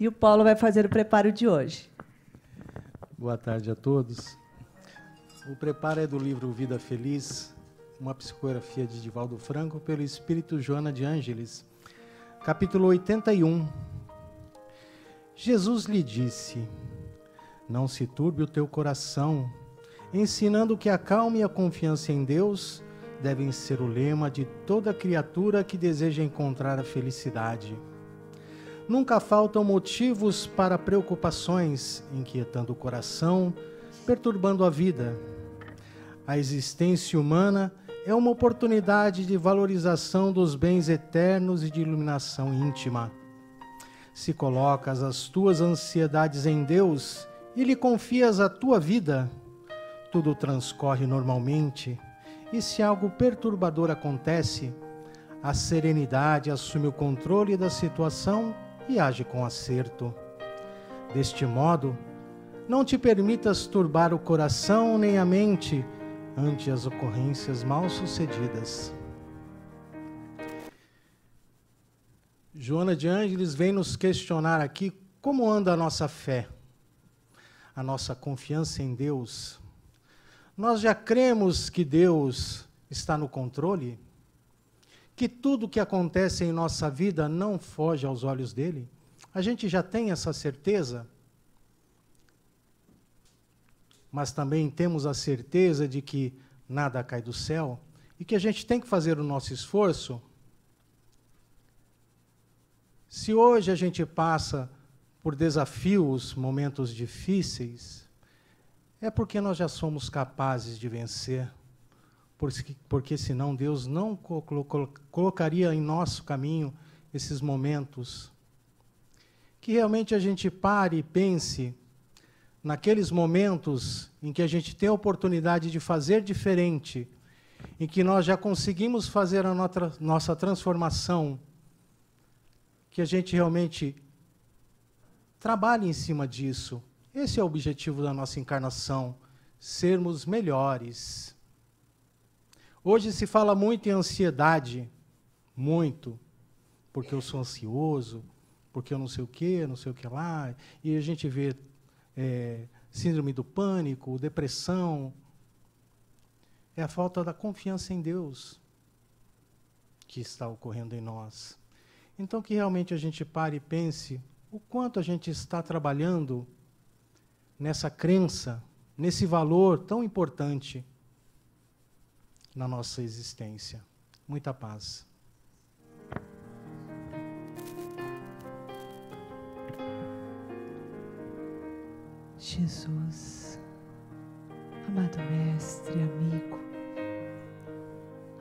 e o Paulo vai fazer o preparo de hoje. Boa tarde a todos. O preparo é do livro Vida Feliz, uma psicografia de Divaldo Franco pelo espírito Joana de Ângeles, capítulo 81. Jesus lhe disse: não se turbe o teu coração, ensinando que a calma e a confiança em Deus devem ser o lema de toda criatura que deseja encontrar a felicidade. Nunca faltam motivos para preocupações, inquietando o coração, perturbando a vida. A existência humana é uma oportunidade de valorização dos bens eternos e de iluminação íntima. Se colocas as tuas ansiedades em Deus e lhe confias a tua vida, tudo transcorre normalmente, e se algo perturbador acontece, a serenidade assume o controle da situação e age com acerto. Deste modo, não te permitas turbar o coração nem a mente ante as ocorrências mal-sucedidas. Joana de Ângeles vem nos questionar aqui como anda a nossa fé, a nossa confiança em Deus. Nós já cremos que Deus está no controle? Que tudo que acontece em nossa vida não foge aos olhos dele? A gente já tem essa certeza? Mas também temos a certeza de que nada cai do céu e que a gente tem que fazer o nosso esforço? Se hoje a gente passa por desafios, momentos difíceis, é porque nós já somos capazes de vencer, porque senão Deus não colocaria em nosso caminho esses momentos. Que realmente a gente pare e pense naqueles momentos em que a gente tem a oportunidade de fazer diferente, em que nós já conseguimos fazer a nossa transformação, que a gente realmente trabalhe em cima disso. Esse é o objetivo da nossa encarnação, sermos melhores. Hoje se fala muito em ansiedade, muito, porque eu sou ansioso, porque eu não sei o que lá, e a gente vê síndrome do pânico, depressão. É a falta da confiança em Deus que está ocorrendo em nós. Então, que realmente a gente pare e pense o quanto a gente está trabalhando nessa crença, nesse valor tão importante na nossa existência. Muita paz. Jesus, amado Mestre, amigo,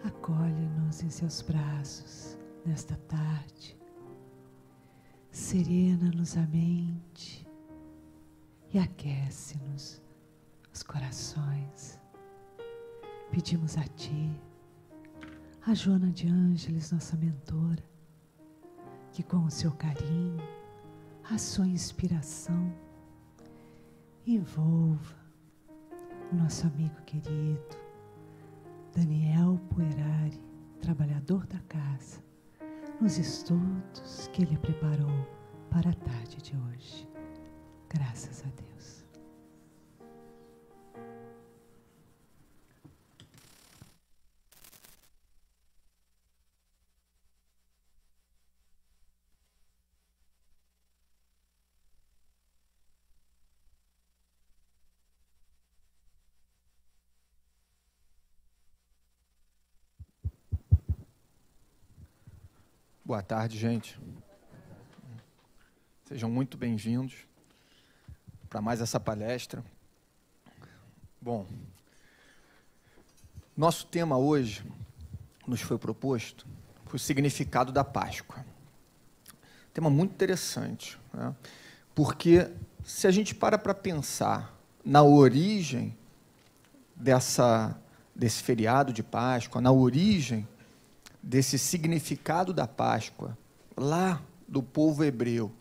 acolhe-nos em seus braços nesta tarde, serena-nos a mente e aquece-nos os corações. Pedimos a Ti, a Joana de Ângeles, nossa mentora, que com o seu carinho, a sua inspiração, envolva o nosso amigo querido, Daniel Puerari, trabalhador da casa, nos estudos que ele preparou para a tarde de hoje. Graças a Deus. Boa tarde, gente. Sejam muito bem-vindos para mais essa palestra. Bom, nosso tema hoje nos foi proposto foi o significado da Páscoa. Tema muito interessante, né? Porque se a gente para pensar na origem desse feriado de Páscoa, na origem desse significado da Páscoa, lá do povo hebreu,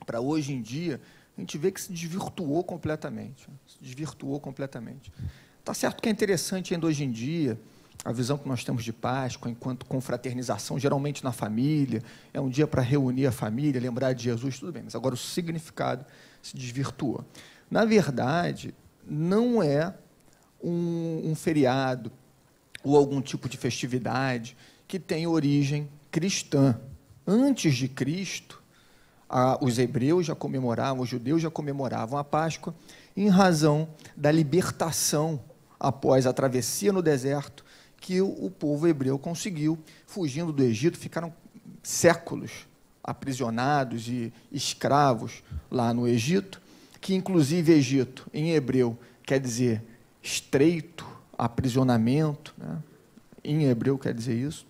para hoje em dia, a gente vê que se desvirtuou completamente. Está certo que é interessante ainda hoje em dia a visão que nós temos de Páscoa enquanto confraternização, geralmente na família, é um dia para reunir a família, lembrar de Jesus, tudo bem, mas agora o significado se desvirtua. Na verdade, não é um feriado ou algum tipo de festividade que tem origem cristã. Antes de Cristo, os hebreus já comemoravam, os judeus já comemoravam a Páscoa em razão da libertação após a travessia no deserto que o povo hebreu conseguiu, fugindo do Egito, ficaram séculos aprisionados e escravos lá no Egito, que inclusive Egito, em hebreu, quer dizer estreito, aprisionamento, né? Em hebreu quer dizer isso.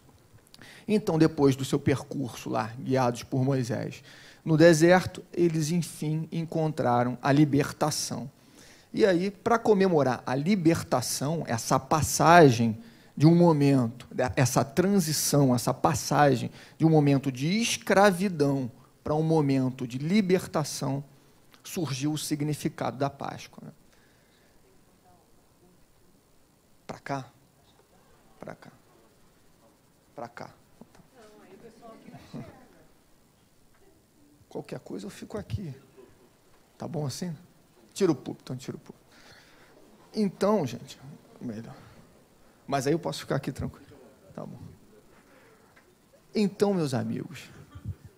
Então, depois do seu percurso lá, guiados por Moisés, no deserto, eles, enfim, encontraram a libertação. E aí, para comemorar a libertação, essa passagem de um momento, essa transição, essa passagem de um momento de escravidão para um momento de libertação, surgiu o significado da Páscoa. Né? Para cá? Para cá. Para cá. Qualquer coisa eu fico aqui. Tá bom assim? Tira o púlpito, então tira o púlpito. Então, gente, melhor. Mas aí eu posso ficar aqui tranquilo. Tá bom. Então, meus amigos,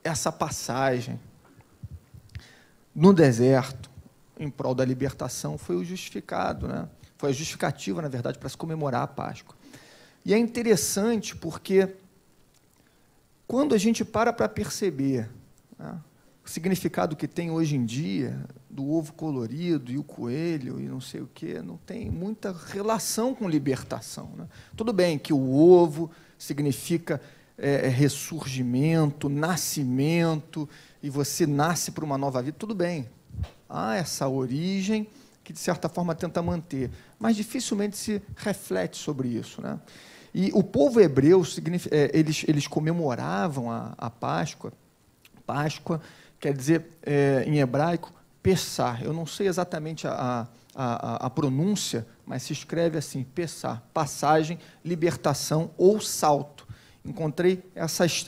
essa passagem no deserto, em prol da libertação, foi o justificado, né? Foi a justificativa, na verdade, para se comemorar a Páscoa. E é interessante porque, quando a gente para perceber, né, o significado que tem hoje em dia do ovo colorido e o coelho e não sei o quê, não tem muita relação com libertação. Né? Tudo bem que o ovo significa ressurgimento, nascimento, e você nasce para uma nova vida, tudo bem. Há essa origem que, de certa forma, tenta manter, mas dificilmente se reflete sobre isso. Né? E o povo hebreu, eles comemoravam a Páscoa. Páscoa quer dizer, em hebraico, Pessah. Eu não sei exatamente a pronúncia, mas se escreve assim, Pessah, passagem, libertação ou salto. Encontrei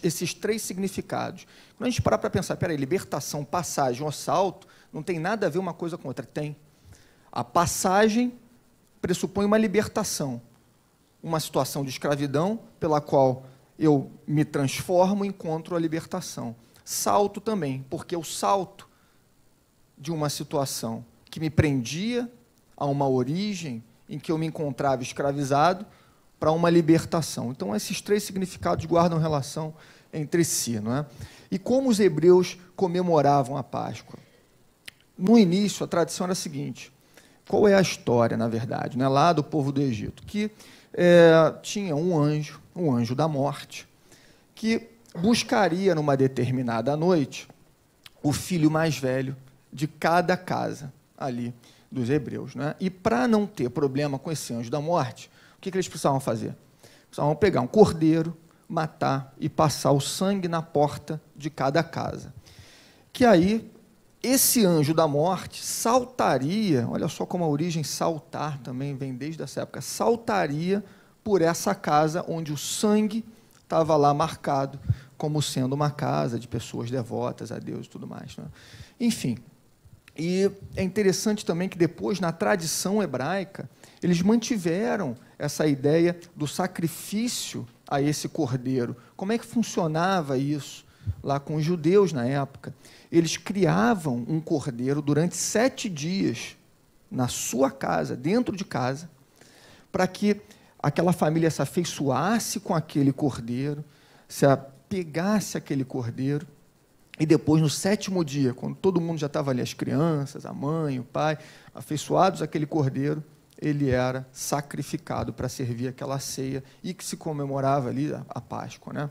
esses três significados. Quando a gente parar para pensar, peraí, libertação, passagem ou salto, não tem nada a ver uma coisa com outra. Tem. A passagem pressupõe uma libertação, uma situação de escravidão pela qual eu me transformo e encontro a libertação. Salto também, porque o salto de uma situação que me prendia a uma origem em que eu me encontrava escravizado para uma libertação. Então, esses três significados guardam relação entre si. Não é? E como os hebreus comemoravam a Páscoa? No início, a tradição era a seguinte: qual é a história, na verdade, né, lá do povo do Egito? Que tinha um anjo da morte, que buscaria, numa determinada noite, o filho mais velho de cada casa ali dos hebreus. Né? E, para não ter problema com esse anjo da morte, o que eles precisavam fazer? Precisavam pegar um cordeiro, matar e passar o sangue na porta de cada casa. Que aí, esse anjo da morte saltaria, olha só como a origem saltar também vem desde essa época, saltaria por essa casa onde o sangue estava lá marcado como sendo uma casa de pessoas devotas a Deus e tudo mais. Né? Enfim, e é interessante também que depois, na tradição hebraica, eles mantiveram essa ideia do sacrifício a esse cordeiro. Como é que funcionava isso lá com os judeus na época? Eles criavam um cordeiro durante 7 dias na sua casa, dentro de casa, para que aquela família se afeiçoasse com aquele cordeiro, se apegasse àquele cordeiro, e depois, no 7º dia, quando todo mundo já estava ali, as crianças, a mãe, o pai, afeiçoados àquele cordeiro, ele era sacrificado para servir aquela ceia e que se comemorava ali a Páscoa. Né?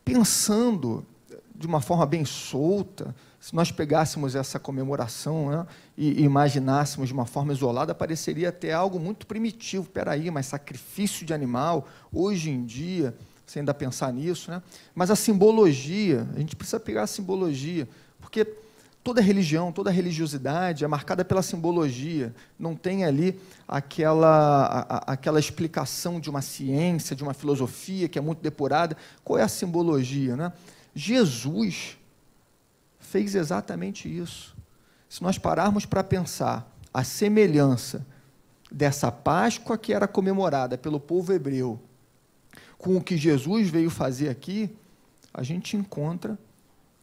Pensando de uma forma bem solta, se nós pegássemos essa comemoração, né, e imaginássemos de uma forma isolada, pareceria até algo muito primitivo. Espera aí, mas sacrifício de animal, hoje em dia, sem ainda pensar nisso, né? Mas a simbologia, a gente precisa pegar a simbologia, porque Toda religião, toda religiosidade é marcada pela simbologia, não tem ali aquela explicação de uma ciência, de uma filosofia que é muito depurada. Qual é a simbologia, né? Jesus fez exatamente isso. Se nós pararmos para pensar a semelhança dessa Páscoa que era comemorada pelo povo hebreu com o que Jesus veio fazer aqui, a gente encontra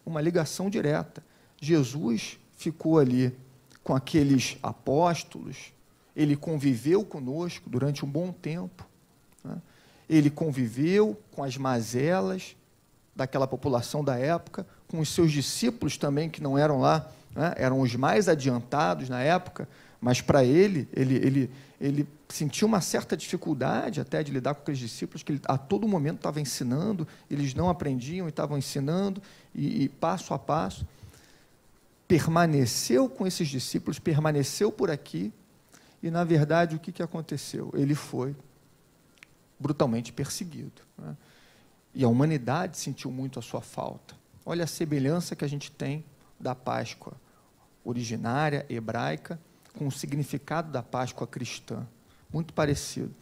uma ligação direta. Jesus ficou ali com aqueles apóstolos, ele conviveu conosco durante um bom tempo, né? Ele conviveu com as mazelas daquela população da época, com os seus discípulos também, que não eram lá, né? Eram os mais adiantados na época, mas para ele sentiu uma certa dificuldade até de lidar com aqueles discípulos, que ele a todo momento estava ensinando, eles não aprendiam e estavam ensinando, e passo a passo, permaneceu com esses discípulos, permaneceu por aqui, e, na verdade, o que aconteceu? Ele foi brutalmente perseguido, né? E a humanidade sentiu muito a sua falta. Olha a semelhança que a gente tem da Páscoa originária, hebraica, com o significado da Páscoa cristã. Muito parecido.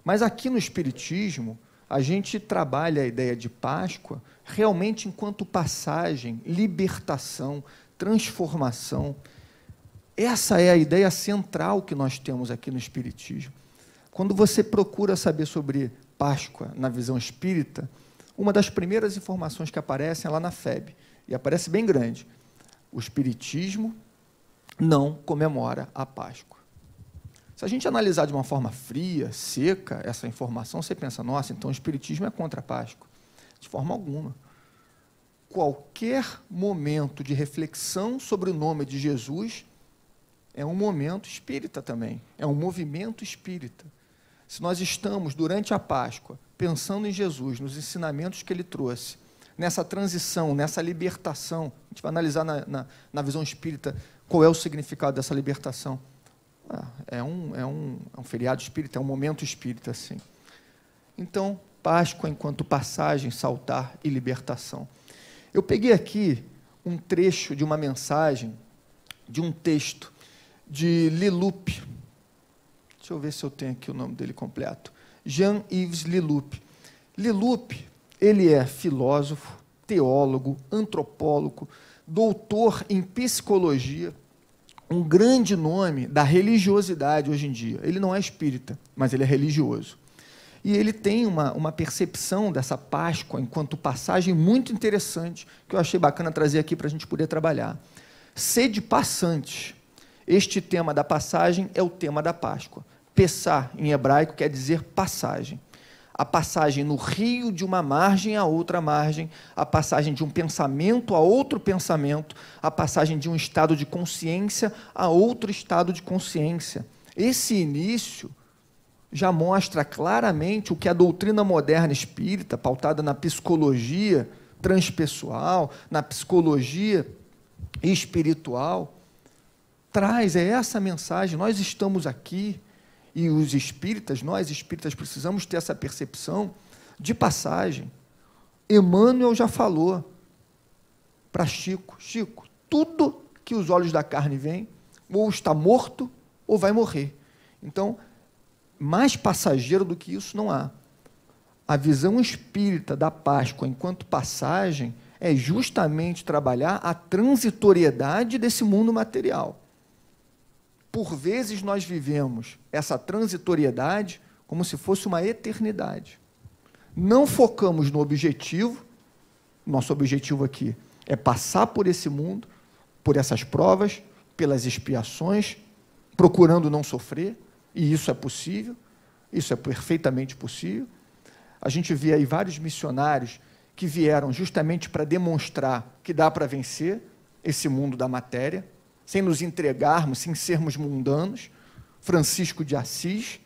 Mas aqui no Espiritismo, a gente trabalha a ideia de Páscoa realmente enquanto passagem, libertação, transformação. Essa é a ideia central que nós temos aqui no Espiritismo. Quando você procura saber sobre Páscoa na visão espírita, uma das primeiras informações que aparecem é lá na FEB, e aparece bem grande: o Espiritismo não comemora a Páscoa. Se a gente analisar de uma forma fria, seca, essa informação, você pensa, nossa, então o Espiritismo é contra a Páscoa. De forma alguma. Qualquer momento de reflexão sobre o nome de Jesus é um momento espírita também, é um movimento espírita. Se nós estamos, durante a Páscoa, pensando em Jesus, nos ensinamentos que ele trouxe, nessa transição, nessa libertação, a gente vai analisar na visão espírita qual é o significado dessa libertação. É um feriado espírita, é um momento espírita, sim. Então, Páscoa enquanto passagem, saltar e libertação. Eu peguei aqui um trecho de uma mensagem, de um texto, de Leloup. Deixa eu ver se eu tenho aqui o nome dele completo. Jean-Yves Leloup. Leloup, ele é filósofo, teólogo, antropólogo, doutor em psicologia, um grande nome da religiosidade hoje em dia. Ele não é espírita, mas ele é religioso. E ele tem uma percepção dessa Páscoa enquanto passagem muito interessante, que eu achei bacana trazer aqui para a gente poder trabalhar. Sede passante. Este tema da passagem é o tema da Páscoa. Pessah, em hebraico, quer dizer passagem. A passagem no rio de uma margem a outra margem, a passagem de um pensamento a outro pensamento, a passagem de um estado de consciência a outro estado de consciência. Esse início já mostra claramente o que a doutrina moderna espírita, pautada na psicologia transpessoal, na psicologia espiritual, traz. É essa mensagem. Nós estamos aqui, e os espíritas, nós espíritas, precisamos ter essa percepção de passagem. Emmanuel já falou para Chico: Chico, tudo que os olhos da carne veem, ou está morto, ou vai morrer. Então, mais passageiro do que isso não há. A visão espírita da Páscoa enquanto passagem é justamente trabalhar a transitoriedade desse mundo material. Por vezes nós vivemos essa transitoriedade como se fosse uma eternidade. Não focamos no objetivo. Nosso objetivo aqui é passar por esse mundo, por essas provas, pelas expiações, procurando não sofrer, e isso é possível, isso é perfeitamente possível. A gente vê aí vários missionários que vieram justamente para demonstrar que dá para vencer esse mundo da matéria, sem nos entregarmos, sem sermos mundanos. Francisco de Assis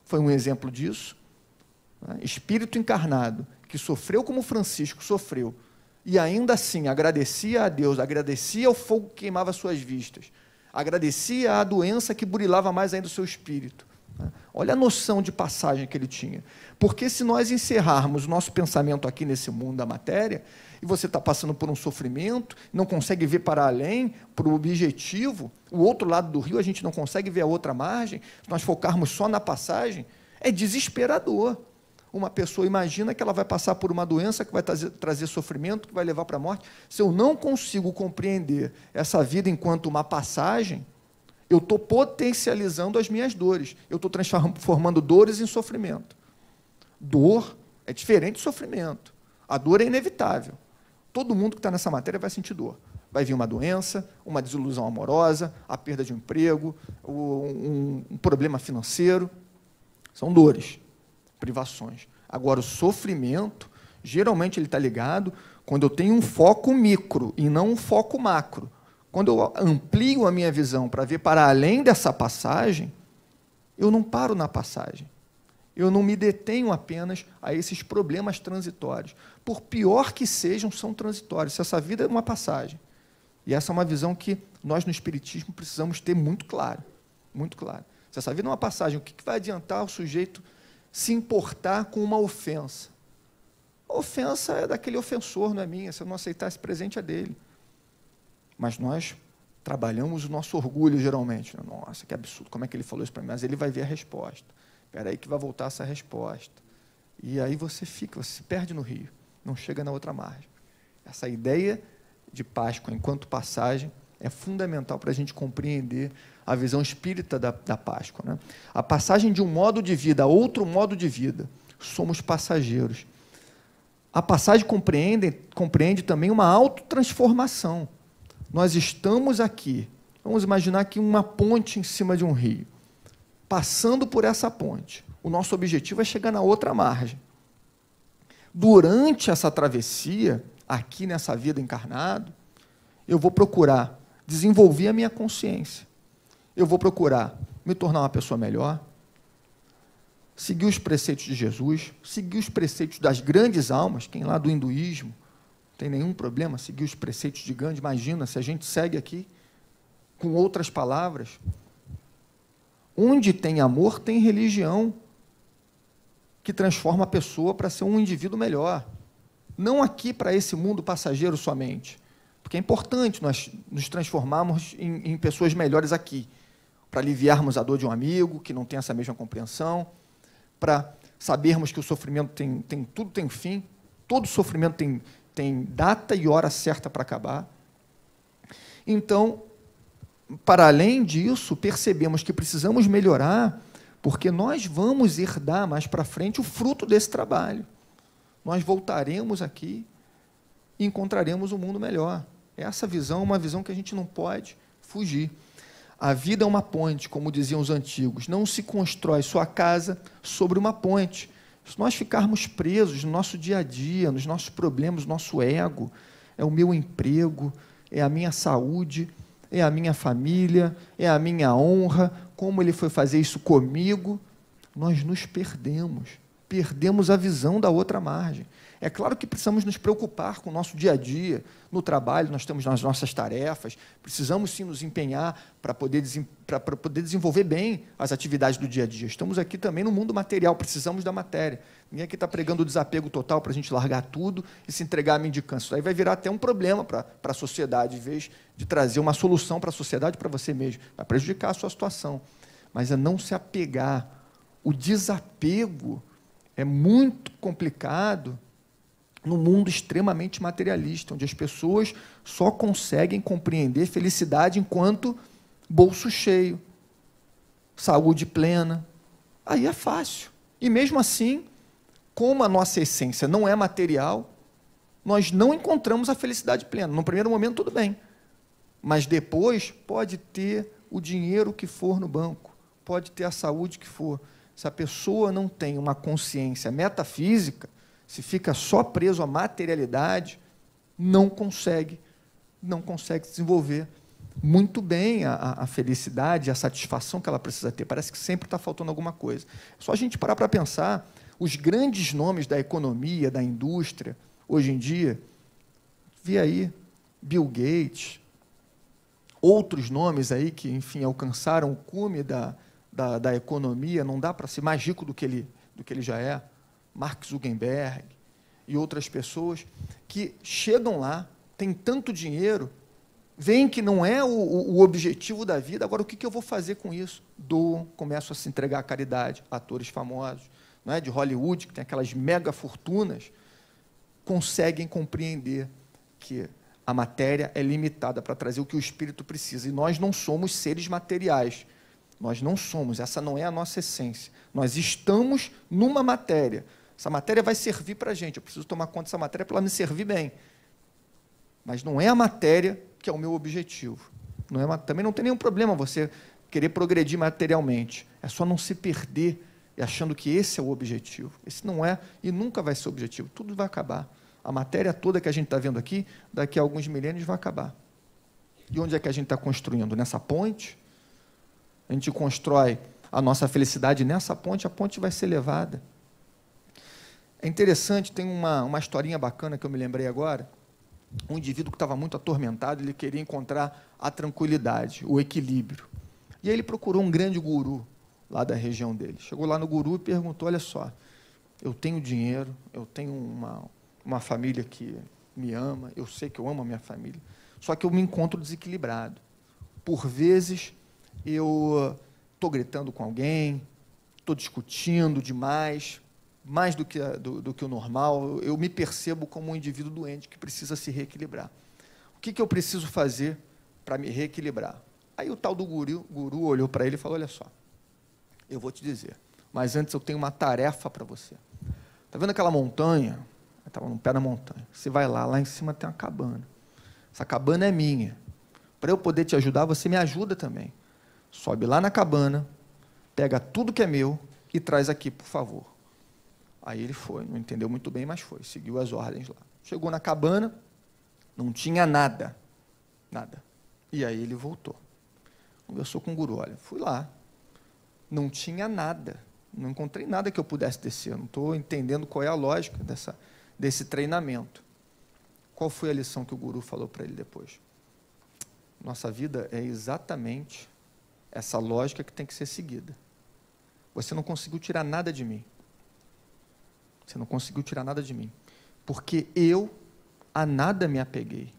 foi um exemplo disso, né? Espírito encarnado, que sofreu como Francisco sofreu, e ainda assim agradecia a Deus, agradecia ao fogo que queimava suas vistas, agradecia à doença que burilava mais ainda o seu espírito. Olha a noção de passagem que ele tinha. Porque se nós encerrarmos o nosso pensamento aqui nesse mundo da matéria, e você está passando por um sofrimento, não consegue ver para além, para o objetivo, o outro lado do rio, a gente não consegue ver a outra margem, se nós focarmos só na passagem, é desesperador. Uma pessoa imagina que ela vai passar por uma doença que vai trazer sofrimento, que vai levar para a morte. Se eu não consigo compreender essa vida enquanto uma passagem, eu estou potencializando as minhas dores. Eu estou transformando dores em sofrimento. Dor é diferente de sofrimento. A dor é inevitável. Todo mundo que está nessa matéria vai sentir dor. Vai vir uma doença, uma desilusão amorosa, a perda de um emprego, um problema financeiro. São dores, privações. Agora, o sofrimento, geralmente ele está ligado quando eu tenho um foco micro e não um foco macro. Quando eu amplio a minha visão para ver para além dessa passagem, eu não paro na passagem. Eu não me detenho apenas a esses problemas transitórios. Por pior que sejam, são transitórios. Se essa vida é uma passagem. E essa é uma visão que nós, no Espiritismo, precisamos ter muito clara. Muito clara. Se essa vida é uma passagem, o que vai adiantar o sujeito se importar com uma ofensa? A ofensa é daquele ofensor, não é minha. Se eu não aceitar esse presente, é dele. Mas nós trabalhamos o nosso orgulho, geralmente. Nossa, que absurdo, como é que ele falou isso para mim? Mas ele vai ver a resposta. Espera aí que vai voltar essa resposta. E aí você se perde no rio, não chega na outra margem. Essa ideia de Páscoa enquanto passagem é fundamental para a gente compreender a visão espírita da Páscoa, né? A passagem de um modo de vida a outro modo de vida. Somos passageiros. A passagem compreende também uma autotransformação. Nós estamos aqui, vamos imaginar aqui uma ponte em cima de um rio. Passando por essa ponte, o nosso objetivo é chegar na outra margem. Durante essa travessia, aqui nessa vida encarnada, eu vou procurar desenvolver a minha consciência. Eu vou procurar me tornar uma pessoa melhor, seguir os preceitos de Jesus, seguir os preceitos das grandes almas, quem lá do hinduísmo, não tem nenhum problema seguir os preceitos de Gandhi. Imagina se a gente segue aqui com outras palavras. Onde tem amor, tem religião, que transforma a pessoa para ser um indivíduo melhor. Não aqui para esse mundo passageiro somente, porque é importante nós nos transformarmos em pessoas melhores aqui, para aliviarmos a dor de um amigo que não tem essa mesma compreensão, para sabermos que o sofrimento tudo tem fim, todo sofrimento tem data e hora certa para acabar. Então, para além disso, percebemos que precisamos melhorar, porque nós vamos herdar mais para frente o fruto desse trabalho. Nós voltaremos aqui e encontraremos um mundo melhor. Essa visão é uma visão que a gente não pode fugir. A vida é uma ponte, como diziam os antigos. Não se constrói sua casa sobre uma ponte. Se nós ficarmos presos no nosso dia a dia, nos nossos problemas, no nosso ego, é o meu emprego, é a minha saúde, é a minha família, é a minha honra, como ele foi fazer isso comigo, nós nos perdemos a visão da outra margem. É claro que precisamos nos preocupar com o nosso dia a dia, no trabalho, nós temos as nossas tarefas, precisamos sim nos empenhar para poder desenvolver bem as atividades do dia a dia. Estamos aqui também no mundo material, precisamos da matéria. Ninguém aqui está pregando o desapego total para a gente largar tudo e se entregar à mendicância. Isso aí vai virar até um problema para a sociedade, em vez de trazer uma solução para a sociedade, para você mesmo. Vai prejudicar a sua situação. Mas é não se apegar. O desapego é muito complicado no mundo extremamente materialista, onde as pessoas só conseguem compreender felicidade enquanto bolso cheio, saúde plena. Aí é fácil. E mesmo assim, como a nossa essência não é material, nós não encontramos a felicidade plena. No primeiro momento, tudo bem. Mas depois, pode ter o dinheiro que for no banco, pode ter a saúde que for. Se a pessoa não tem uma consciência metafísica, se fica só preso à materialidade, não consegue desenvolver muito bem a felicidade, a satisfação que ela precisa ter. Parece que sempre está faltando alguma coisa. É só a gente parar para pensar, os grandes nomes da economia, da indústria, hoje em dia, vê aí Bill Gates, outros nomes aí que, enfim, alcançaram o cume da economia, não dá para ser mais rico do que ele já é, Mark Zuckerberg, e outras pessoas que chegam lá, têm tanto dinheiro, veem que não é o objetivo da vida. Agora, o que eu vou fazer com isso? Doam, começam a se entregar à caridade. Atores famosos, não é, de Hollywood, que tem aquelas mega fortunas, conseguem compreender que a matéria é limitada para trazer o que o espírito precisa. E nós não somos seres materiais. Nós não somos, essa não é a nossa essência. Nós estamos numa matéria. Essa matéria vai servir para a gente. Eu preciso tomar conta dessa matéria para ela me servir bem. Mas não é a matéria que é o meu objetivo. Não é, também não tem nenhum problema você querer progredir materialmente. É só não se perder achando que esse é o objetivo. Esse não é e nunca vai ser o objetivo. Tudo vai acabar. A matéria toda que a gente está vendo aqui, daqui a alguns milênios vai acabar. E onde é que a gente está construindo? Nessa ponte? A gente constrói a nossa felicidade nessa ponte, a ponte vai ser levada. É interessante, tem uma historinha bacana que eu me lembrei agora. Um indivíduo que estava muito atormentado, ele queria encontrar a tranquilidade, o equilíbrio. E aí ele procurou um grande guru lá da região dele. Chegou lá no guru e perguntou, olha só, eu tenho dinheiro, eu tenho uma família que me ama, eu sei que eu amo a minha família, só que eu me encontro desequilibrado. Por vezes, eu estou gritando com alguém, estou discutindo demais, mais do que o normal, eu me percebo como um indivíduo doente que precisa se reequilibrar. O que eu preciso fazer para me reequilibrar? Aí o tal do guru olhou para ele e falou, olha só, eu vou te dizer, mas antes eu tenho uma tarefa para você. Está vendo aquela montanha? Estava no pé da montanha. Você vai lá em cima tem uma cabana. Essa cabana é minha. Para eu poder te ajudar, você me ajuda também. Sobe lá na cabana, pega tudo que é meu e traz aqui, por favor. Aí ele foi, não entendeu muito bem, mas foi, seguiu as ordens lá. Chegou na cabana, não tinha nada, nada. E aí ele voltou. Conversou com o guru, olha, fui lá, não tinha nada, não encontrei nada que eu pudesse descer, não estou entendendo qual é a lógica desse treinamento. Qual foi a lição que o guru falou para ele depois? Nossa vida é exatamente essa lógica que tem que ser seguida. Você não conseguiu tirar nada de mim. Você não conseguiu tirar nada de mim. Porque eu a nada me apeguei.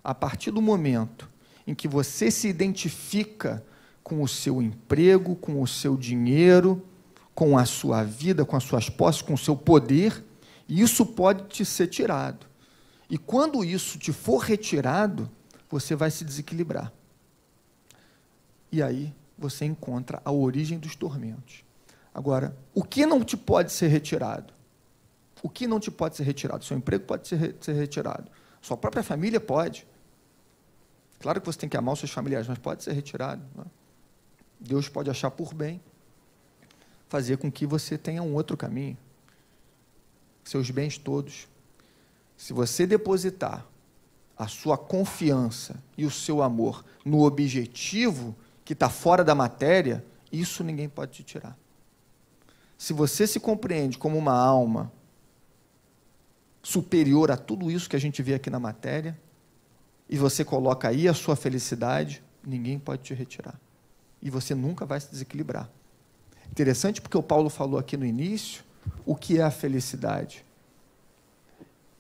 A partir do momento em que você se identifica com o seu emprego, com o seu dinheiro, com a sua vida, com as suas posses, com o seu poder, isso pode te ser tirado. E quando isso te for retirado, você vai se desequilibrar. E aí você encontra a origem dos tormentos. Agora, o que não te pode ser retirado? O que não te pode ser retirado? Seu emprego pode ser retirado. Sua própria família pode. Claro que você tem que amar os seus familiares, mas pode ser retirado. Não é? Deus pode achar por bem fazer com que você tenha um outro caminho. Seus bens todos. Se você depositar a sua confiança e o seu amor no objetivo que está fora da matéria, isso ninguém pode te tirar. Se você se compreende como uma alma superior a tudo isso que a gente vê aqui na matéria, e você coloca aí a sua felicidade, ninguém pode te retirar. E você nunca vai se desequilibrar. Interessante porque o Paulo falou aqui no início o que é a felicidade.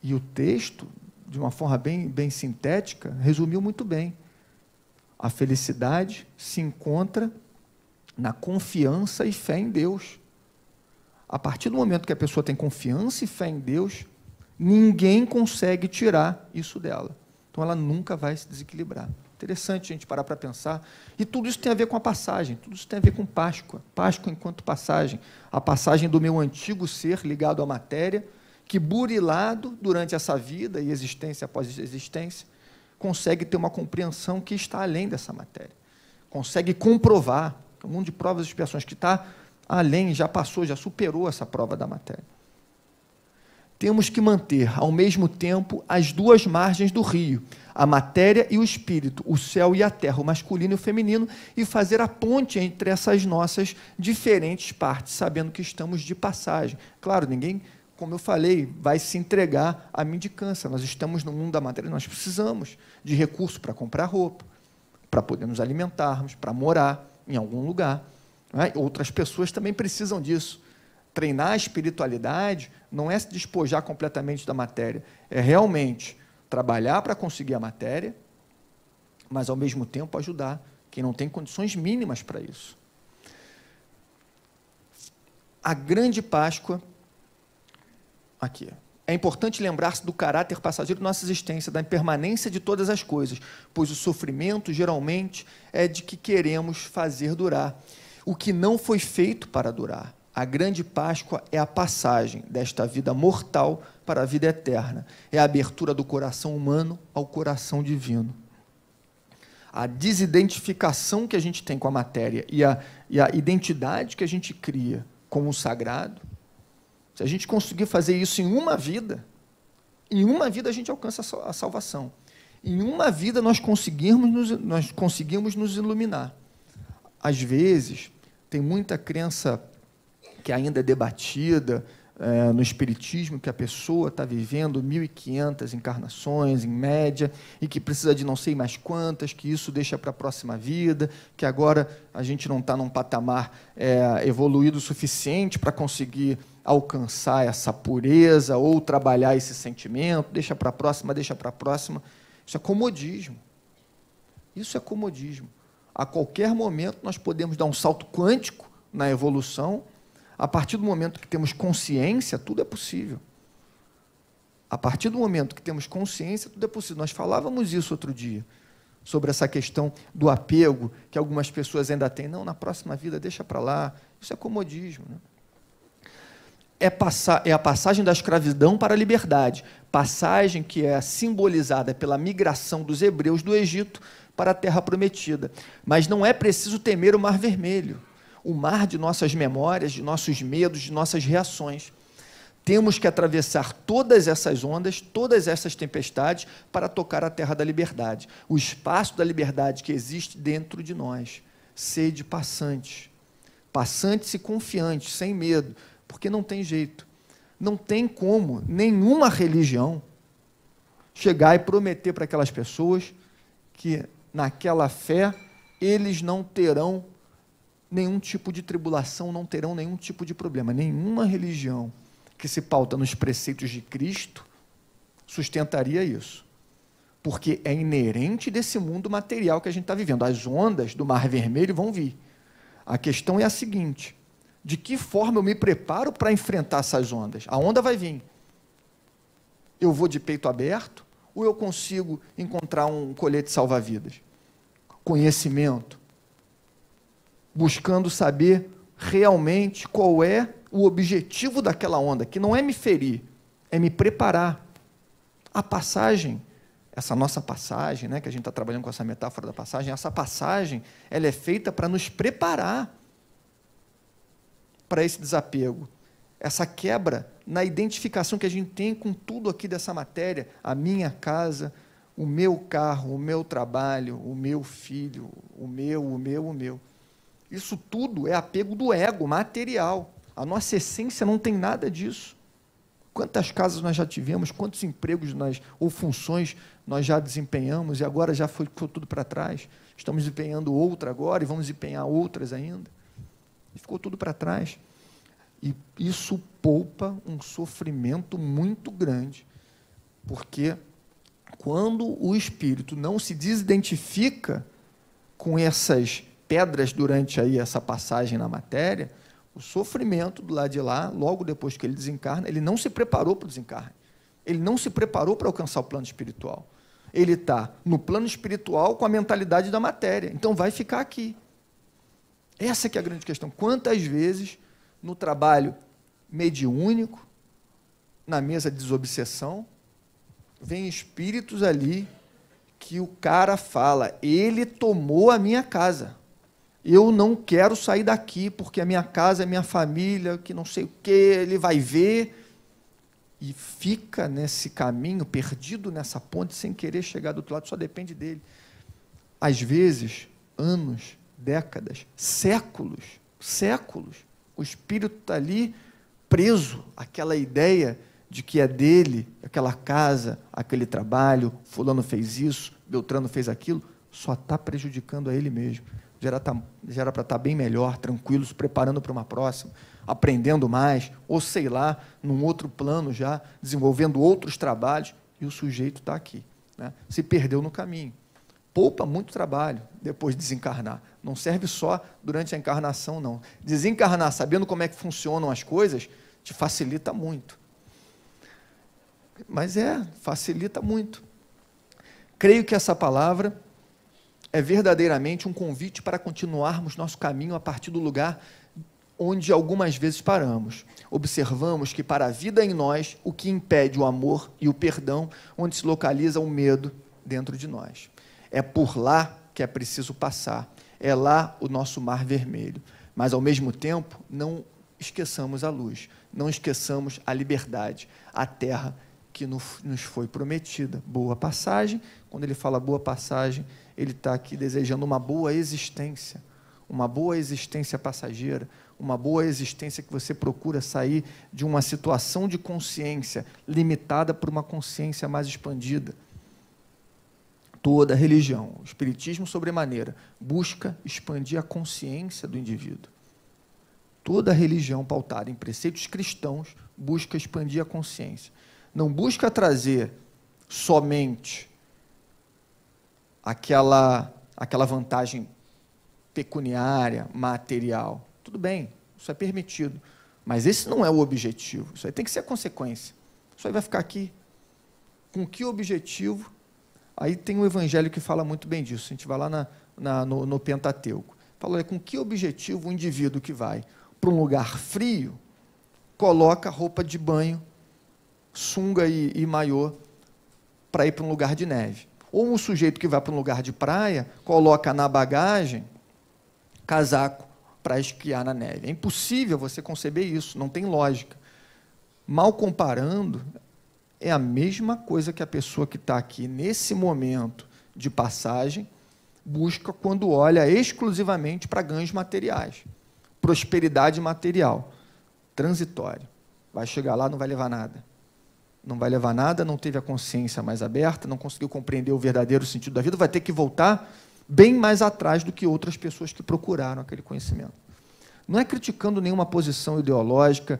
E o texto, de uma forma bem sintética, resumiu muito bem. A felicidade se encontra na confiança e fé em Deus. A partir do momento que a pessoa tem confiança e fé em Deus, ninguém consegue tirar isso dela. Então, ela nunca vai se desequilibrar. Interessante a gente parar para pensar. E tudo isso tem a ver com a passagem, tudo isso tem a ver com Páscoa. Páscoa enquanto passagem. A passagem do meu antigo ser ligado à matéria, que burilado durante essa vida e existência após existência, consegue ter uma compreensão que está além dessa matéria. Consegue comprovar, o mundo de provas e expiações que está além, já passou, já superou essa prova da matéria. Temos que manter, ao mesmo tempo, as duas margens do rio, a matéria e o espírito, o céu e a terra, o masculino e o feminino, e fazer a ponte entre essas nossas diferentes partes, sabendo que estamos de passagem. Claro, ninguém, como eu falei, vai se entregar à mendicância. Nós estamos no mundo da matéria, nós precisamos de recursos para comprar roupa, para poder nos alimentarmos, para morar em algum lugar. Não é? Outras pessoas também precisam disso. Treinar a espiritualidade não é se despojar completamente da matéria, é realmente trabalhar para conseguir a matéria, mas, ao mesmo tempo, ajudar quem não tem condições mínimas para isso. A grande Páscoa, aqui, é importante lembrar-se do caráter passageiro da nossa existência, da impermanência de todas as coisas, pois o sofrimento, geralmente, é de que queremos fazer durar, o que não foi feito para durar. A grande Páscoa é a passagem desta vida mortal para a vida eterna, é a abertura do coração humano ao coração divino. A desidentificação que a gente tem com a matéria e a identidade que a gente cria com o sagrado, se a gente conseguir fazer isso em uma vida a gente alcança a salvação. Em uma vida nós conseguimos nos iluminar. Às vezes, tem muita crença que ainda é debatida no espiritismo, que a pessoa está vivendo 1.500 encarnações, em média, e que precisa de não sei mais quantas, que isso deixa para a próxima vida, que agora a gente não está num patamar evoluído o suficiente para conseguir alcançar essa pureza ou trabalhar esse sentimento, deixa para a próxima, deixa para a próxima. Isso é comodismo. Isso é comodismo. A qualquer momento nós podemos dar um salto quântico na evolução. A partir do momento que temos consciência, tudo é possível. A partir do momento que temos consciência, tudo é possível. Nós falávamos isso outro dia, sobre essa questão do apego, que algumas pessoas ainda têm. Não, na próxima vida, deixa para lá. Isso é comodismo, né? É a passagem da escravidão para a liberdade, passagem que é simbolizada pela migração dos hebreus do Egito para a Terra Prometida. Mas não é preciso temer o Mar Vermelho, o mar de nossas memórias, de nossos medos, de nossas reações. Temos que atravessar todas essas ondas, todas essas tempestades, para tocar a terra da liberdade, o espaço da liberdade que existe dentro de nós. Sede passantes, passantes e confiantes, sem medo, porque não tem jeito. Não tem como nenhuma religião chegar e prometer para aquelas pessoas que, naquela fé, eles não terão nenhum tipo de tribulação, não terão nenhum tipo de problema. Nenhuma religião que se pauta nos preceitos de Cristo sustentaria isso. Porque é inerente desse mundo material que a gente está vivendo. As ondas do Mar Vermelho vão vir. A questão é a seguinte: de que forma eu me preparo para enfrentar essas ondas? A onda vai vir. Eu vou de peito aberto ou eu consigo encontrar um colete salva-vidas? Conhecimento. Buscando saber realmente qual é o objetivo daquela onda, que não é me ferir, é me preparar. A passagem, essa nossa passagem, né, que a gente está trabalhando com essa metáfora da passagem, essa passagem, ela é feita para nos preparar para esse desapego, essa quebra na identificação que a gente tem com tudo aqui dessa matéria, a minha casa, o meu carro, o meu trabalho, o meu filho, o meu. Isso tudo é apego do ego material. A nossa essência não tem nada disso. Quantas casas nós já tivemos, quantos empregos ou funções nós já desempenhamos e agora já foi tudo para trás. Estamos desempenhando outra agora e vamos desempenhar outras ainda. E ficou tudo para trás. E isso poupa um sofrimento muito grande, porque quando o espírito não se desidentifica com essas pedras durante aí essa passagem na matéria, o sofrimento do lado de lá, logo depois que ele desencarna, ele não se preparou para o desencarne. Ele não se preparou para alcançar o plano espiritual. Ele está no plano espiritual com a mentalidade da matéria. Então, vai ficar aqui. Essa que é a grande questão. Quantas vezes, no trabalho mediúnico, na mesa de desobsessão, vem espíritos ali que o cara fala, ele tomou a minha casa. Eu não quero sair daqui, porque a minha casa é minha família, que não sei o quê, ele vai ver, e fica nesse caminho, perdido nessa ponte, sem querer chegar do outro lado, só depende dele. Às vezes, anos, décadas, séculos, o espírito está ali preso àquela ideia de que é dele, aquela casa, aquele trabalho, fulano fez isso, Beltrano fez aquilo, só está prejudicando a ele mesmo. Já era para estar bem melhor, tranquilo, se preparando para uma próxima. aprendendo mais, ou sei lá, num outro plano já, desenvolvendo outros trabalhos, e o sujeito está aqui, né? Se perdeu no caminho. Poupa muito trabalho depois de desencarnar. Não serve só durante a encarnação, não. Desencarnar sabendo como é que funcionam as coisas te facilita muito. Mas facilita muito. Creio que essa palavra é verdadeiramente um convite para continuarmos nosso caminho a partir do lugar onde algumas vezes paramos. Observamos que para a vida em nós, o que impede o amor e o perdão, onde se localiza o medo dentro de nós. É por lá que é preciso passar. É lá o nosso mar vermelho. Mas, ao mesmo tempo, não esqueçamos a luz. Não esqueçamos a liberdade, a terra que nos foi prometida. Boa passagem. Quando ele fala boa passagem, ele está aqui desejando uma boa existência passageira, uma boa existência que você procura sair de uma situação de consciência limitada por uma consciência mais expandida. Toda religião, o espiritismo sobremaneira, busca expandir a consciência do indivíduo. Toda religião pautada em preceitos cristãos busca expandir a consciência. Não busca trazer somente aquela vantagem pecuniária, material. Tudo bem, isso é permitido, mas esse não é o objetivo. Isso aí tem que ser a consequência. Isso aí vai ficar aqui. Com que objetivo? Aí tem um evangelho que fala muito bem disso. A gente vai lá no Pentateuco. Fala, com que objetivo o indivíduo que vai para um lugar frio coloca roupa de banho, sunga e maiô para ir para um lugar de neve? Ou um sujeito que vai para um lugar de praia coloca na bagagem casaco para esquiar na neve. É impossível você conceber isso, não tem lógica. Mal comparando, é a mesma coisa que a pessoa que está aqui nesse momento de passagem busca quando olha exclusivamente para ganhos materiais, prosperidade material, transitório. Vai chegar lá, não vai levar nada. Não vai levar nada, não teve a consciência mais aberta, não conseguiu compreender o verdadeiro sentido da vida, vai ter que voltar bem mais atrás do que outras pessoas que procuraram aquele conhecimento. Não é criticando nenhuma posição ideológica,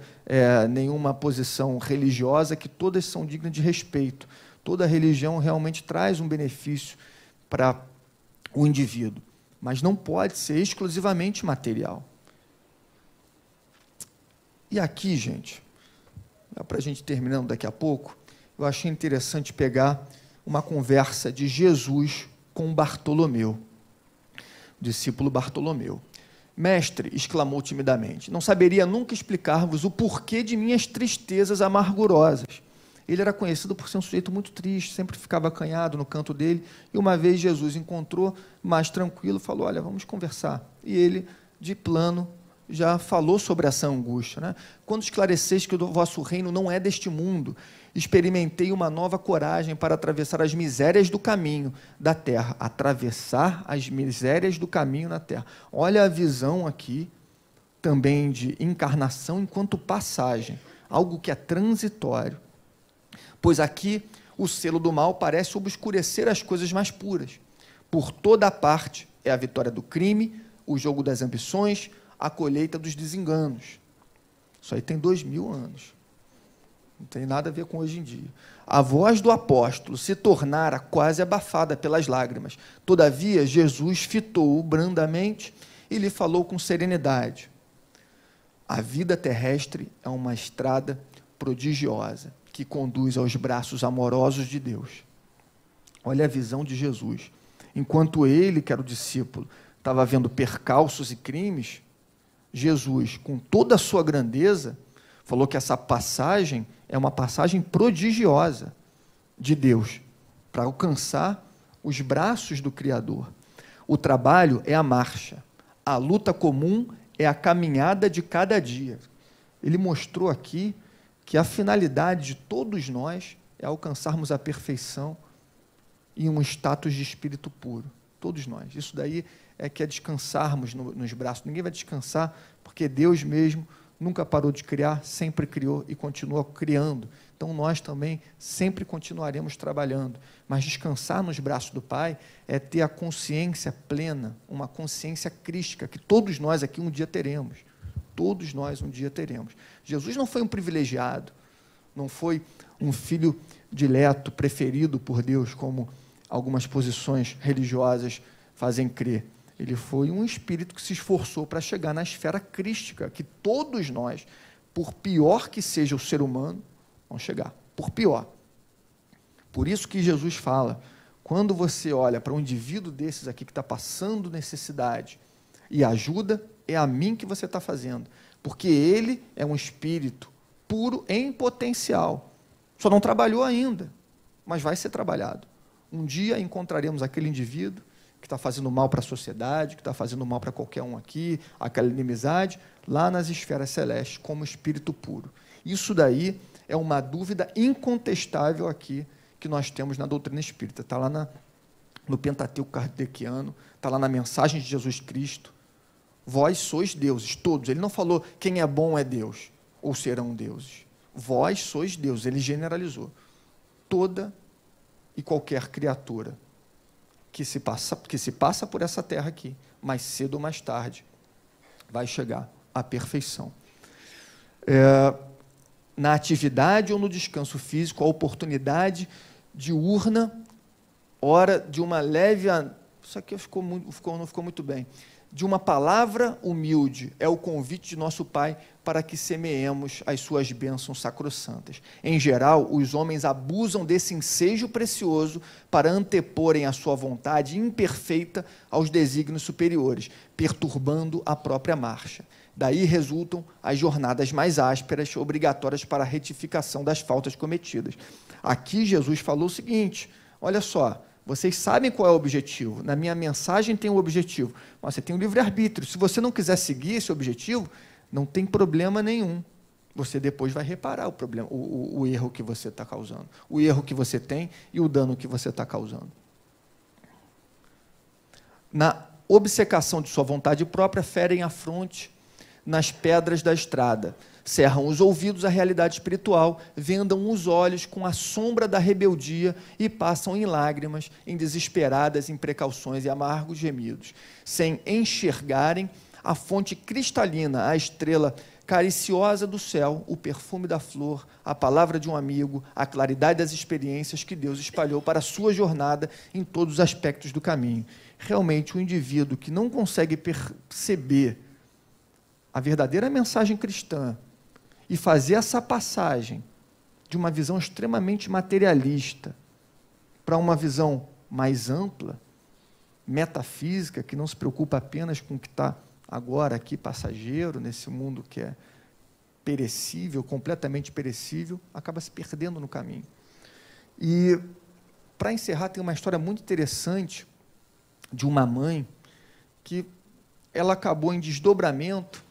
nenhuma posição religiosa, que todas são dignas de respeito. Toda religião realmente traz um benefício para o indivíduo, mas não pode ser exclusivamente material. E aqui, gente, para a gente terminando daqui a pouco, eu achei interessante pegar uma conversa de Jesus com Bartolomeu, o discípulo Bartolomeu. Mestre, exclamou timidamente, não saberia nunca explicar-vos o porquê de minhas tristezas amargurosas. Ele era conhecido por ser um sujeito muito triste, sempre ficava acanhado no canto dele, e uma vez Jesus encontrou, mais tranquilo, falou, olha, vamos conversar. E ele, de plano, já falou sobre essa angústia, né? Quando esclareceis que o vosso reino não é deste mundo, experimentei uma nova coragem para atravessar as misérias do caminho da terra. Atravessar as misérias do caminho na terra. Olha a visão aqui, também de encarnação enquanto passagem, algo que é transitório. Pois aqui o selo do mal parece obscurecer as coisas mais puras. Por toda a parte é a vitória do crime, o jogo das ambições, a colheita dos desenganos. Isso aí tem 2000 anos. Não tem nada a ver com hoje em dia. A voz do apóstolo se tornara quase abafada pelas lágrimas. Todavia, Jesus fitou-o brandamente e lhe falou com serenidade. A vida terrestre é uma estrada prodigiosa que conduz aos braços amorosos de Deus. Olha a visão de Jesus. Enquanto ele, que era o discípulo, estava vendo percalços e crimes, Jesus, com toda a sua grandeza, falou que essa passagem é uma passagem prodigiosa de Deus para alcançar os braços do Criador. O trabalho é a marcha, a luta comum é a caminhada de cada dia. Ele mostrou aqui que a finalidade de todos nós é alcançarmos a perfeição e um status de espírito puro. Todos nós. Isso daí é que é descansarmos nos braços. Ninguém vai descansar, porque Deus mesmo nunca parou de criar, sempre criou e continua criando. Então, nós também sempre continuaremos trabalhando. Mas descansar nos braços do Pai é ter a consciência plena, uma consciência crística, que todos nós aqui um dia teremos. todos nós um dia teremos. Jesus não foi um privilegiado, não foi um filho dileto, preferido por Deus, como algumas posições religiosas fazem crer. Ele foi um espírito que se esforçou para chegar na esfera crística, que todos nós, por pior que seja o ser humano, vamos chegar, por pior. Por isso que Jesus fala, quando você olha para um indivíduo desses aqui que está passando necessidade e ajuda, é a mim que você está fazendo, porque ele é um espírito puro em potencial, só não trabalhou ainda, mas vai ser trabalhado. Um dia encontraremos aquele indivíduo que está fazendo mal para a sociedade, que está fazendo mal para qualquer um aqui, aquela inimizade, lá nas esferas celestes, como espírito puro. Isso daí é uma dúvida incontestável aqui, que nós temos na doutrina espírita. Está lá no Pentateuco kardeciano, está lá na mensagem de Jesus Cristo. Vós sois deuses, todos. Ele não falou quem é bom é Deus, ou serão deuses. Vós sois deuses, ele generalizou. Toda e qualquer criatura que se passa por essa terra aqui, mais cedo ou mais tarde, vai chegar à perfeição. Na atividade ou no descanso físico, a oportunidade diurna, hora de uma leve... Isso aqui não ficou muito bem. De uma palavra humilde, é o convite de nosso Pai para que semeemos as suas bênçãos sacrossantas. Em geral, os homens abusam desse ensejo precioso para anteporem a sua vontade imperfeita aos desígnios superiores, perturbando a própria marcha. Daí resultam as jornadas mais ásperas, obrigatórias para a retificação das faltas cometidas. Aqui Jesus falou o seguinte, olha só, vocês sabem qual é o objetivo, na minha mensagem tem um objetivo, mas você tem um livre-arbítrio, se você não quiser seguir esse objetivo, não tem problema nenhum, você depois vai reparar o problema, o erro que você está causando, o erro que você tem e o dano que você está causando. Na obcecação de sua vontade própria, ferem a fronte nas pedras da estrada, cerram os ouvidos à realidade espiritual, vendam os olhos com a sombra da rebeldia e passam em lágrimas, em desesperadas imprecauções e amargos gemidos, sem enxergarem a fonte cristalina, a estrela cariciosa do céu, o perfume da flor, a palavra de um amigo, a claridade das experiências que Deus espalhou para a sua jornada em todos os aspectos do caminho. Realmente, o indivíduo que não consegue perceber a verdadeira mensagem cristã e fazer essa passagem de uma visão extremamente materialista para uma visão mais ampla, metafísica, que não se preocupa apenas com o que está agora aqui passageiro, nesse mundo que é perecível, completamente perecível, acaba se perdendo no caminho. E, para encerrar, tem uma história muito interessante de uma mãe que ela acabou em desdobramento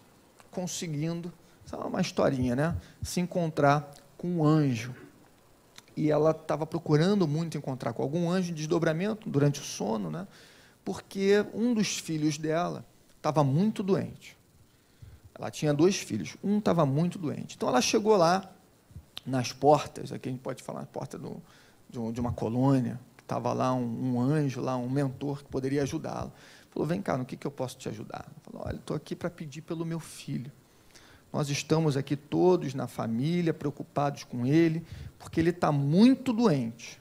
conseguindo, sabe, uma historinha, né? Se encontrar com um anjo. E ela estava procurando muito encontrar com algum anjo em desdobramento durante o sono, né? Porque um dos filhos dela estava muito doente. Ela tinha 2 filhos, um estava muito doente. Então ela chegou lá, nas portas, aqui a gente pode falar, na porta de uma colônia, que estava lá um anjo, lá, um mentor que poderia ajudá-la. Falou, vem cá, no que eu posso te ajudar? Falou, olha, estou aqui para pedir pelo meu filho. Nós estamos aqui todos na família, preocupados com ele, porque ele está muito doente.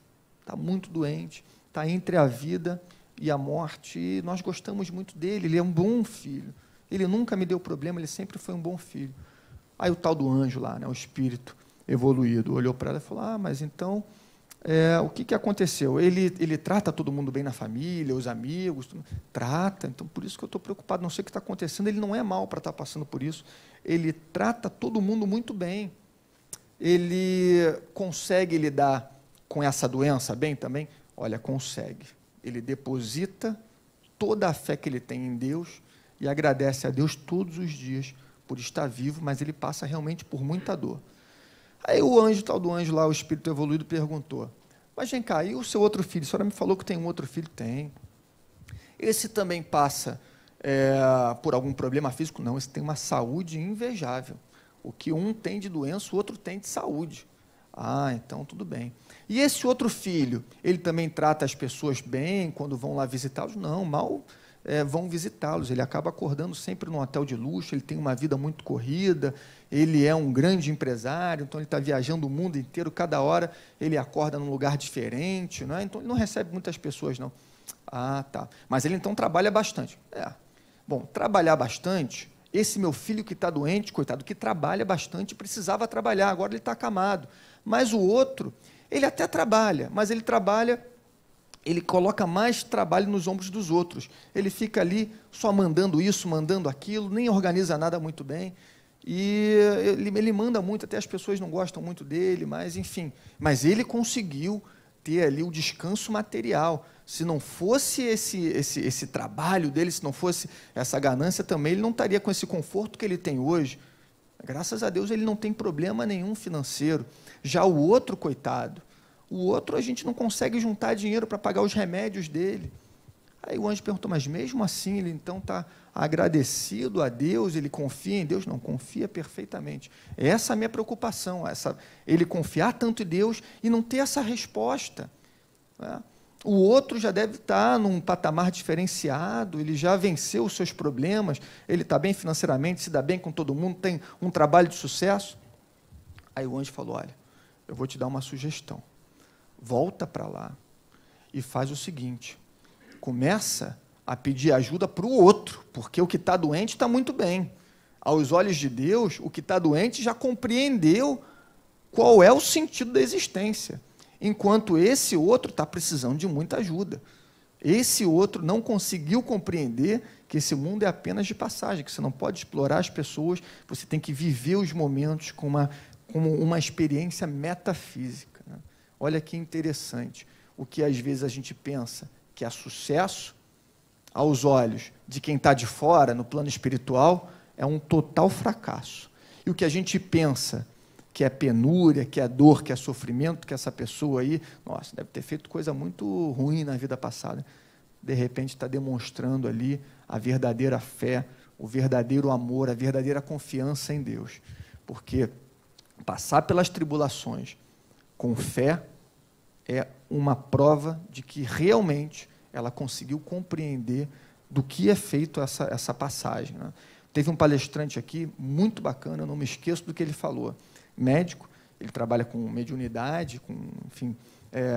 Está entre a vida e a morte, e nós gostamos muito dele, ele é um bom filho. Ele nunca me deu problema, ele sempre foi um bom filho. Aí o tal do anjo lá, né, o espírito evoluído, olhou para ela e falou, mas então... o que aconteceu? Ele trata todo mundo bem na família, os amigos, trata, então por isso que eu estou preocupado, não sei o que está acontecendo, ele não é mal para estar passando por isso, ele trata todo mundo muito bem, ele consegue lidar com essa doença bem também? Olha, consegue, ele deposita toda a fé que ele tem em Deus e agradece a Deus todos os dias por estar vivo, mas ele passa realmente por muita dor. Aí o anjo, tal do anjo lá, o espírito evoluído, perguntou, mas vem cá, e o seu outro filho? A senhora me falou que tem um outro filho? Tem. Esse também passa por algum problema físico? Não, esse tem uma saúde invejável. O que um tem de doença, o outro tem de saúde. Ah, então tudo bem. E esse outro filho, ele também trata as pessoas bem quando vão lá visitá-los? Não, mal vão visitá-los. Ele acaba acordando sempre num hotel de luxo, ele tem uma vida muito corrida, ele é um grande empresário, então ele está viajando o mundo inteiro, cada hora ele acorda num lugar diferente, não é? Então ele não recebe muitas pessoas, não. Ah, tá. Mas ele então trabalha bastante. Bom, trabalhar bastante, esse meu filho que está doente, coitado, que trabalha bastante, precisava trabalhar, agora ele está acamado. Mas o outro, ele até trabalha, mas ele coloca mais trabalho nos ombros dos outros. Ele fica ali só mandando isso, mandando aquilo, nem organiza nada muito bem. E ele manda muito, até as pessoas não gostam muito dele, mas enfim. Mas ele conseguiu ter ali o descanso material. Se não fosse esse trabalho dele, se não fosse essa ganância também, ele não estaria com esse conforto que ele tem hoje. Graças a Deus ele não tem problema nenhum financeiro. Já o outro, coitado, o outro a gente não consegue juntar dinheiro para pagar os remédios dele. Aí o anjo perguntou, mas mesmo assim ele então está agradecido a Deus, ele confia em Deus? Não, confia perfeitamente. Essa é a minha preocupação, ele confiar tanto em Deus e não ter essa resposta, né? O outro já deve estar num patamar diferenciado, ele já venceu os seus problemas, ele está bem financeiramente, se dá bem com todo mundo, tem um trabalho de sucesso. Aí o anjo falou, olha, eu vou te dar uma sugestão. Volta para lá e faz o seguinte, começa a pedir ajuda para o outro, porque o que está doente está muito bem. Aos olhos de Deus, o que está doente já compreendeu qual é o sentido da existência, enquanto esse outro está precisando de muita ajuda. Esse outro não conseguiu compreender que esse mundo é apenas de passagem, que você não pode explorar as pessoas, você tem que viver os momentos como uma experiência metafísica, né? Olha que interessante, o que às vezes a gente pensa que é sucesso, aos olhos de quem está de fora, no plano espiritual, é um total fracasso. E o que a gente pensa que é penúria, que é dor, que é sofrimento, que essa pessoa aí, nossa, deve ter feito coisa muito ruim na vida passada. De repente está demonstrando ali a verdadeira fé, o verdadeiro amor, a verdadeira confiança em Deus. Porque passar pelas tribulações com fé é uma prova de que realmente ela conseguiu compreender do que é feito essa passagem, né? Teve um palestrante aqui, muito bacana, eu não me esqueço do que ele falou. Médico, ele trabalha com mediunidade, com, enfim,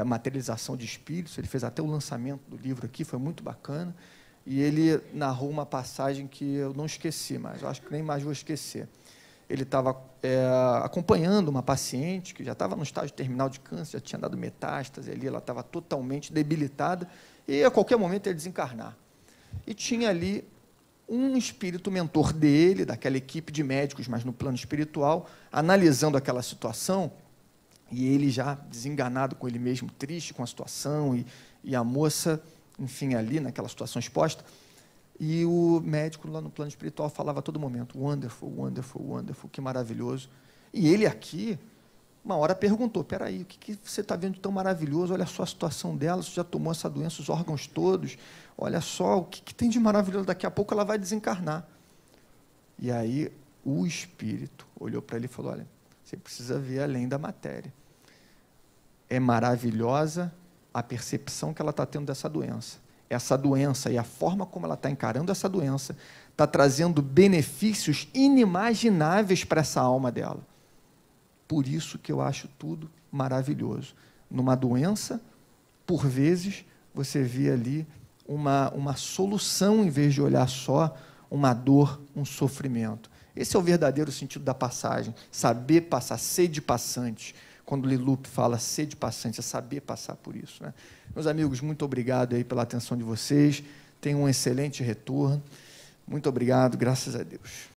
materialização de espíritos, ele fez até o lançamento do livro aqui, foi muito bacana, e ele narrou uma passagem que eu não esqueci, mas eu acho que nem mais vou esquecer. Ele estava acompanhando uma paciente que já estava no estágio terminal de câncer, já tinha dado metástase ali, ela estava totalmente debilitada, e a qualquer momento ia desencarnar. E tinha ali um espírito mentor dele, daquela equipe de médicos, mas no plano espiritual, analisando aquela situação, e ele já desenganado com ele mesmo, triste com a situação, e a moça, enfim, ali naquela situação exposta, e o médico lá no plano espiritual falava a todo momento, wonderful, wonderful, wonderful, que maravilhoso. E ele aqui, uma hora perguntou, peraí, o que você está vendo de tão maravilhoso? Olha só a situação dela, você já tomou essa doença, os órgãos todos, olha só, o que tem de maravilhoso, daqui a pouco ela vai desencarnar. E aí o espírito olhou para ele e falou, olha, você precisa ver além da matéria. É maravilhosa a percepção que ela está tendo dessa doença. Essa doença e a forma como ela está encarando essa doença está trazendo benefícios inimagináveis para essa alma dela. Por isso que eu acho tudo maravilhoso. Numa doença, por vezes, você vê ali uma solução, em vez de olhar só uma dor, um sofrimento. Esse é o verdadeiro sentido da passagem, saber passar, sede passante. Quando Lilupe fala sede passante, é saber passar por isso, né? Meus amigos, muito obrigado aí pela atenção de vocês, tenham um excelente retorno. Muito obrigado, graças a Deus.